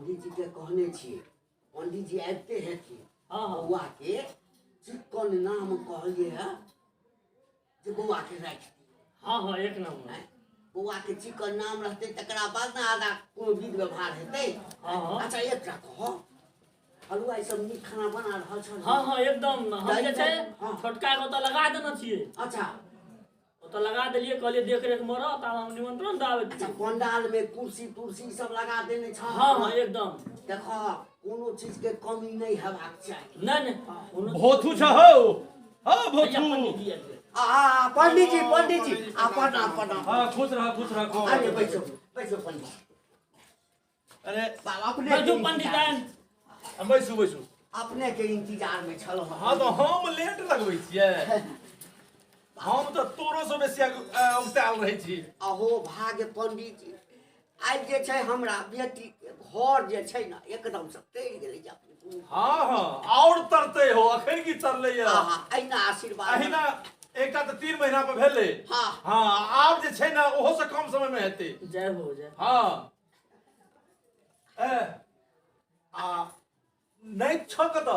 पंडित जी के कहने छिए पंडित जी आते हेथिन बउआ के चिक्कन नाम कहलिए है जे बउआ के राख दी एक नंबर बउआ के चिक्कन नाम रहते तकरा बाद ना आधा कोनो विध व्यवहार हेतै अच्छा एकटा कह हलुआ ई सब नीक खाना बना रहल छ एकदम हम जे छै छोटका के त लगा देना छिए अच्छा तो लगा दिलिए कहलिए देख रेख मरो तब हम निमंत्रण दावे अच्छा पंडाल में कुर्सी तुर्सी सब लगा देने छ एकदम देखो कोनो चीज के कमी नहीं हेबाक चाहिए नहीं भोथू छ हो भोथू पंडित जी प्रणाम खुश रह अरे बैठो पंडित अरे अपने बैठो पंडित बैसू अपने के इंतजार में छलो तो हम लेट लगबै छियै हम तो तोरो से बेसी उगताल रहे छी अहो भाग्य पंडित जी आज जे छै हमरा बेटी के घर जे छै ना एकदम से तैर गेलै जे और तरते हो अखन की तरले अहिना आशीर्वाद अहिना एकटा तो 3 महीना पे भेले आब जे छै ना ओहो से कम समय में हेतै जय हो जय नहीं छक त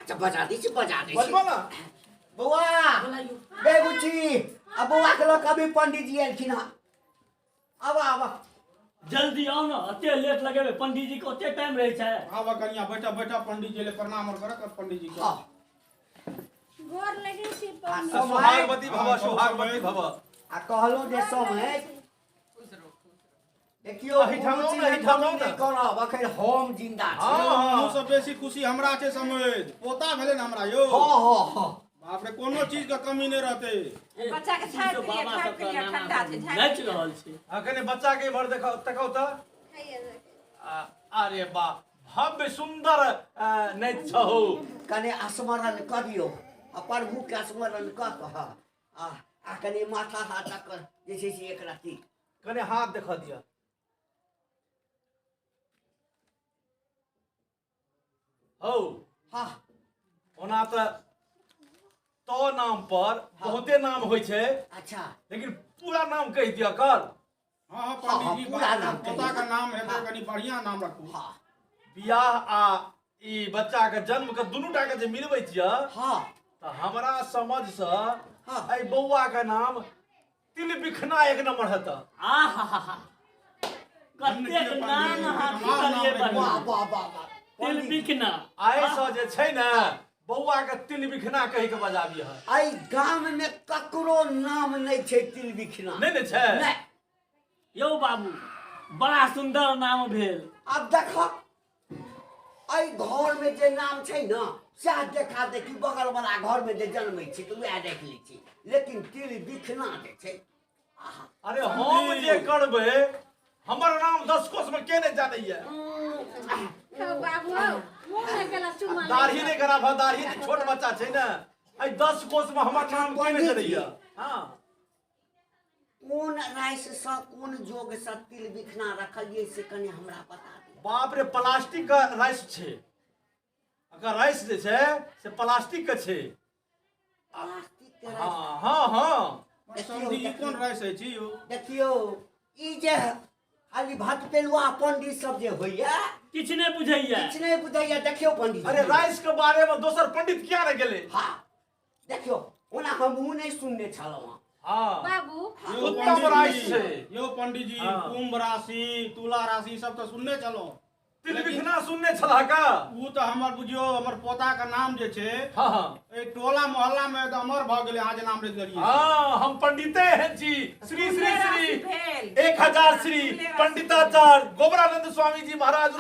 अच्छा बजा दी बजबा ना बउआ बेबुची अब बउआ के लोग कभी पंडित जी एलखिन अब जल्दी आओ ना अते लेट लगेबे पंडित जी को अते टाइम रहे छै आवा कनिया बैठा पंडित जी ले प्रणाम और कर पंडित जी को गोर लगे छी सुहागवती भव आ कहलो जे समय देखियो करब अखन हम जिंदा छी सब बेसी खुशी हमरा छै समय पोता भेले न हमरा यो बाप रे कोनो चीज का कमी नहीं रहते बच्चा के छाड़ दिए ठंडा छै नाच रहल छै अखने बच्चा के भर देखो त अरे बा भव्य सुंदर नहीं छहो कने स्मरण करियो प्रभु के स्मरण कह आ कने माथा हाथ कर जे छै से एक राती कने हाथ देख दिया ओना तो नाम पर बहुते नाम होय छै अच्छा लेकिन पूरा नाम कह दिया कर पंडित जी पूरा नाम पोता का नाम है तो कनी बढ़िया नाम रखू बियाह आ ई बच्चा के जन्म के दुनूटा के जे मिलबै छियै त हमरा समझ से ए बौआ के नाम तिल बिखना एक नंबर हेत कतेक नाम तिल बिखना आइ से जे छै ना बौआ के तिल बिखना कहि के बजाबी है आई गांव में ककरो नाम नहीं छै तिल बिखना नहीं छै यौ बाबू बड़ा सुंदर नाम भेल अब देखो आई घर में जे नाम छै ना सह देखा देखी बगल वाला घर में जे जन्मै छै तो वह देख लै छी लेकिन तिल बिखना जे छै अरे हम जे करबै हमर नाम 10 कोस में के नहीं जानैया बाबू मुंह में गेला चुमा दाढ़ी नहीं करा भा दाढ़ी छोट बच्चा छै ना आई 10 कोस में हमर नाम के नहीं जानैया कौन राइस से कौन जोग से तिल बिखना रखलिए से कने हमरा बता दे बाप रे प्लास्टिक का राइस छै अगर राइस जे छै से प्लास्टिक के छै प्लास्टिक के राइस कौन राइस है जी देखियो ई जे खाली भात पेलुआ पंडित सब जे होइया किछ नहीं बुझैया देखियो पंडित अरे राइस के बारे में दोसर पंडित किया न गेले देखियो ओना हमहू नहीं सुनने छलौ बाबू उत्तम राइस छै यो पंडित जी कुंभ राशि तुला राशि सब तो सुनने चलो तिल बिखना सुनने छला का ऊ तो हमर बुझियो हमर पोता का नाम जे छै ए टोला मोहल्ला में तो अमर भ गेले आज नाम रख देलिए हम पंडिते हैं जी श्री श्री श्री 1000 श्री पंडिताचार्य गोबरानंद स्वामी जी महाराज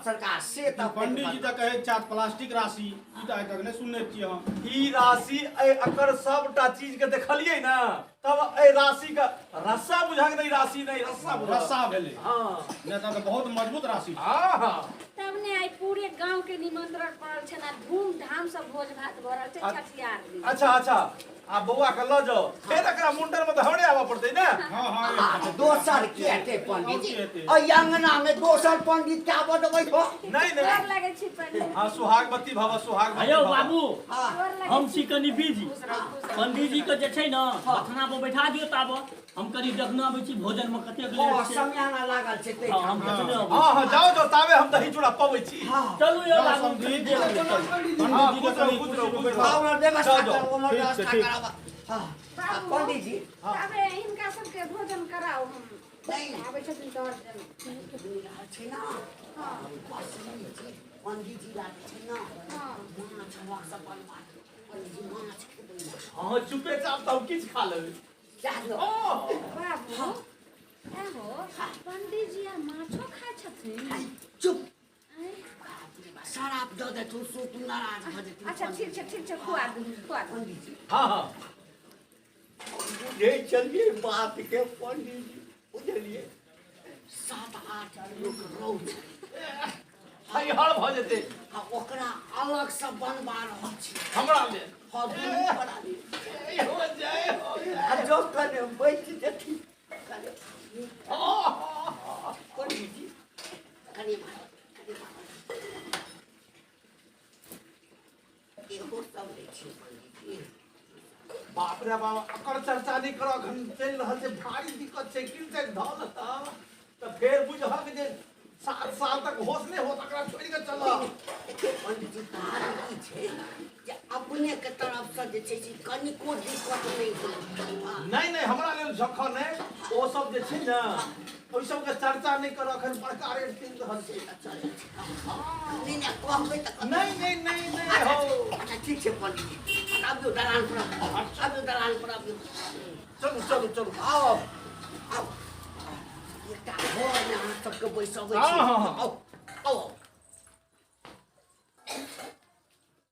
सरकार से तो पंडित जी तो कहे चात प्लास्टिक राशि ई तो तक ने सुनने छिए हम ई राशि अकर सबटा चीज के देखलिए ना तब ए राशि का रस्सा बुझा के नहीं राशि नहीं रस्सा भेले ने तो बहुत मजबूत राशि तब ने आई पूरे गांव के निमंत्रण पड़ल छै ना धूमधाम से भोज भात भरल छै छठियार दिन अच्छा आ बौआ के ल जाओ फेर एकरा मुंडन में तो हमरे आवा पड़तै ना हाँ हाँ दोसर के हेतै पंडित जी एहि अंगना में दोसर पंडित के बदबै हो नहीं डर नहीं लगे छी पहले हाँ सुहागवती भव सुहागवती अयो भव। बाबू डर लगे हम छी कनी बिजी पंडित जी के जे छै न बथना पर बैठा दियौ ताब हम कनी देखना आबै छी भोजन में कतेक ओ लेट छै समय ना लागल छै तै हम देखने आबै हाँ हाँ जाओ जाओ ताबे हम दही चूड़ा पबै छी चलू यौ बाबू समझी। देख लेबै, चलू। हाँ कुछ रहो कुछ रहो कुछ रहो हमरा व्यवस्था जाओ, करू हमरा ठीक छै, व्यवस्था ठीक। कराबा हां बाबू पंडित जी अबे इनका सबके भोजन कराओ हम नहीं। आबै छथिन तो अर्जन छै ना हां पंडित जी लागे छै ना हां माछ भात सब बनवा पंडित जी माछ खेबै ना हाँ चुपे चाप तो हम किछ खा लेबै चलो बाबू एहो पंडित जी आ माछो खाय छथिन चुप आँय? शराब दऽ दे तू सो तू नाराज भऽ जेतै अच्छा ठीक छै खुआ दू पंडित जी हाँ हाँ बुझे चलिए बात के पंडित जी बुझलिए 7-8 लोग रौद हई हर भ जेतै आ ओकरा अलग से बनवा रहल छी हमरा ले हाँ दुनू बना ली हो जाए आ जो कने बैठ जेती कने हाँ पंडित जी कने मार एहो सब लै छी पंडित जी बाप रे बाप अकर चर्चा नहीं करो अखन चलि रहल छै भारी दिक्कत छै कीर्तन धल त फेर बुझहक जे 7 साल तक होश नहीं होत अकरा छोड़ के चल पंडित जी कहानी की छै जे अपने के तरफ से जे छै से कनिको दिक्कत नहीं होय नहीं नहीं हमरा लेल झखन नहीं ओ सब जे छै ना ओइ सब के चर्चा नहीं करो अखन बड़का रेट चलि रहल छै नहीं नहीं कहबै त नहीं नहीं नहीं नहीं हो अच्छा ठीक छै पंडित जी आबियो दलान पर आबियो दलान पर आबियो चलू चलू चलू आओ आओ एकटा घर में अहाँ सबके बैसबै छी हाँ, हाँ, हाँ। आओ आओ